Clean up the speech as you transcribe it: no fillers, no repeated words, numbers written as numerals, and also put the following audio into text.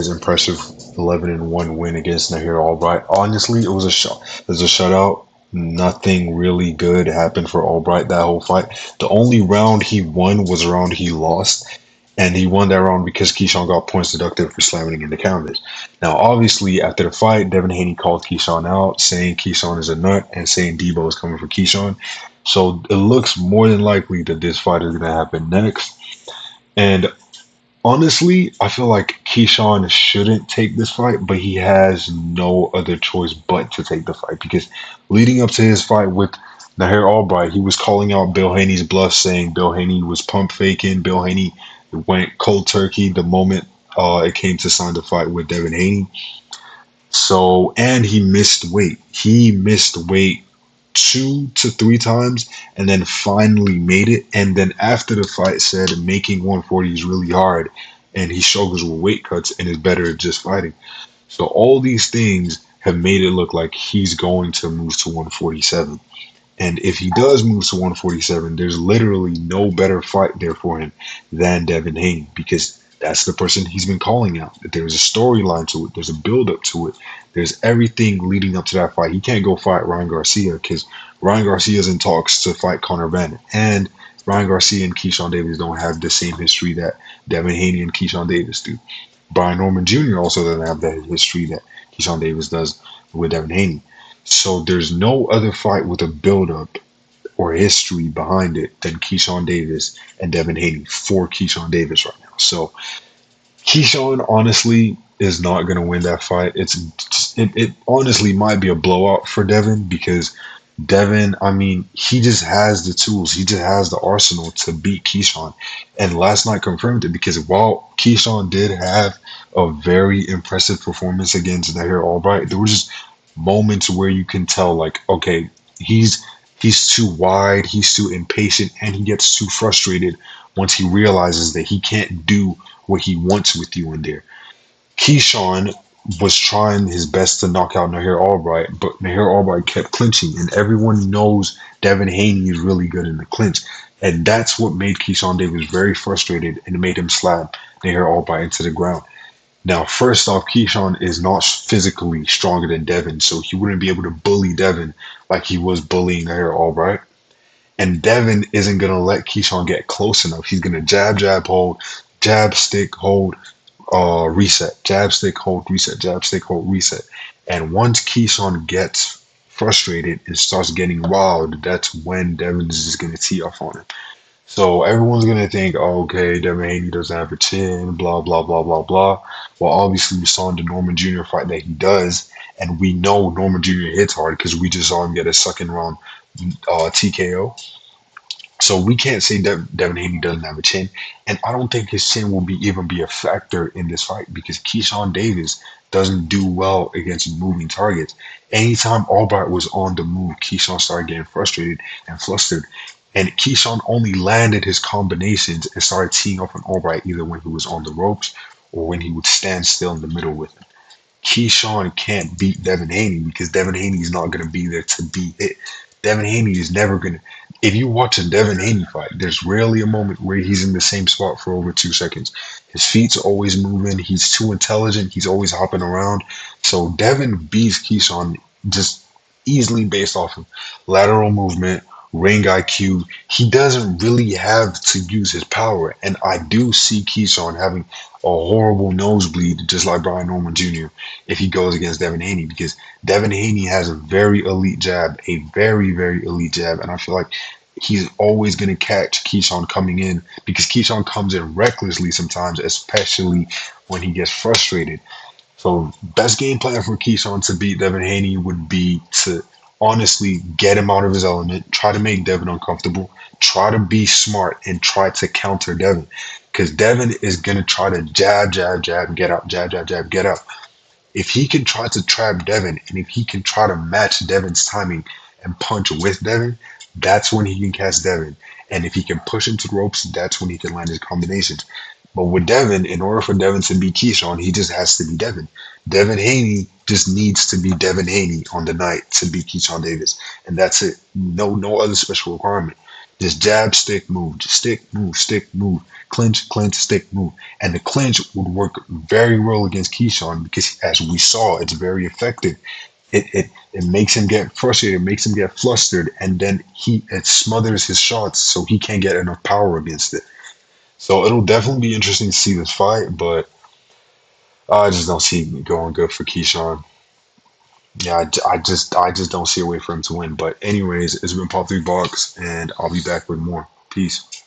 his impressive 11-1 win against Nahir Albright. Honestly, it was a shutout. Nothing really good happened for Albright that whole fight. The only round he won was a round he lost, and he won that round because Keyshawn got points deducted for slamming in the counters. Now, obviously, after the fight, Devin Haney called Keyshawn out, saying Keyshawn is a nut and saying Debo is coming for Keyshawn. So it looks more than likely that this fight is going to happen next. And honestly, I feel like Keyshawn shouldn't take this fight, but he has no other choice but to take the fight because leading up to his fight with Nahir Albright, he was calling out Bill Haney's bluff, saying Bill Haney was pump faking. Bill Haney went cold turkey the moment it came to sign the fight with Devin Haney. So, and he missed weight. He missed weight 2 to 3 times and then finally made it. And then after the fight said making 140 is really hard and he struggles with weight cuts and is better at just fighting. So all these things have made it look like he's going to move to 147. And if he does move to 147, there's literally no better fight there for him than Devin Haney because that's the person he's been calling out. There's a storyline to it. There's a build up to it. There's everything leading up to that fight. He can't go fight Ryan Garcia because Ryan Garcia's in talks to fight Conor Benn. And Ryan Garcia and Keyshawn Davis don't have the same history that Devin Haney and Keyshawn Davis do. Brian Norman Jr. also doesn't have that history that Keyshawn Davis does with Devin Haney. So there's no other fight with a build-up or history behind it than Keyshawn Davis and Devin Haney for Keyshawn Davis right now. So Keyshawn honestly is not going to win that fight. It honestly might be a blowout for Devin because Devin, I mean, he just has the tools. He just has the arsenal to beat Keyshawn. And last night confirmed it because while Keyshawn did have a very impressive performance against Nahir Albright, there were just moments where you can tell, like, okay, he's too wide, he's too impatient, and he gets too frustrated once he realizes that he can't do what he wants with you in there. Keyshawn was trying his best to knock out Nahir Albright, but Nahir Albright kept clinching, and everyone knows Devin Haney is really good in the clinch. And that's what made Keyshawn Davis very frustrated and made him slap Nahir Albright into the ground. Now, first off, Keyshawn is not physically stronger than Devin, so he wouldn't be able to bully Devin like he was bullying Nahir Albright. And Devin isn't going to let Keyshawn get close enough. He's going to jab, jab, hold, jab, stick, hold, reset, jab, stick, hold, reset, jab, stick, hold, reset. And once Keyshawn gets frustrated and starts getting wild, that's when Devin is just going to tee off on him. So everyone's gonna think, oh, okay, Devin Haney doesn't have a chin, blah blah blah blah blah. Well, obviously we saw in the Norman Jr. fight that he does, and we know Norman Jr. hits hard because we just saw him get a second round TKO. So we can't say Devin Haney doesn't have a chin, and I don't think his chin will even be a factor in this fight because Keyshawn Davis doesn't do well against moving targets. Anytime Albright was on the move, Keyshawn started getting frustrated and flustered. And Keyshawn only landed his combinations and started teeing off on Albright either when he was on the ropes or when he would stand still in the middle with him. Keyshawn can't beat Devin Haney because Devin Haney is not going to be there to be hit. Devin Haney is never going to. If you watch a Devin Haney fight, there's rarely a moment where he's in the same spot for over 2 seconds. His feet's always moving. He's too intelligent. He's always hopping around. So Devin beats Keyshawn just easily based off of lateral movement, ring IQ. He doesn't really have to use his power. And I do see Keyshawn having a horrible nosebleed, just like Brian Norman Jr., if he goes against Devin Haney, because Devin Haney has a very elite jab, a very, very elite jab. And I feel like he's always going to catch Keyshawn coming in because Keyshawn comes in recklessly sometimes, especially when he gets frustrated. So best game plan for Keyshawn to beat Devin Haney would be to honestly get him out of his element, try to make Devin uncomfortable, try to be smart, and try to counter Devin. Because Devin is going to try to jab, jab, jab, get up, jab, jab, jab, get up. If he can try to trap Devin, and if he can try to match Devin's timing and punch with Devin, that's when he can catch Devin. And if he can push him to the ropes, that's when he can land his combinations. But with Devin, in order for Devin to beat Keyshawn, he just has to be Devin. Devin Haney just needs to be Devin Haney on the night to beat Keyshawn Davis. And that's it. No other special requirement. Just jab, stick, move, just stick, move, clinch, clinch, stick, move. And the clinch would work very well against Keyshawn because, as we saw, it's very effective. It makes him get frustrated, makes him get flustered, and then it smothers his shots so he can't get enough power against it. So it'll definitely be interesting to see this fight, but I just don't see it going good for Keyshawn. Yeah, I just don't see a way for him to win. But anyways, it's been Pop 3 Box, and I'll be back with more. Peace.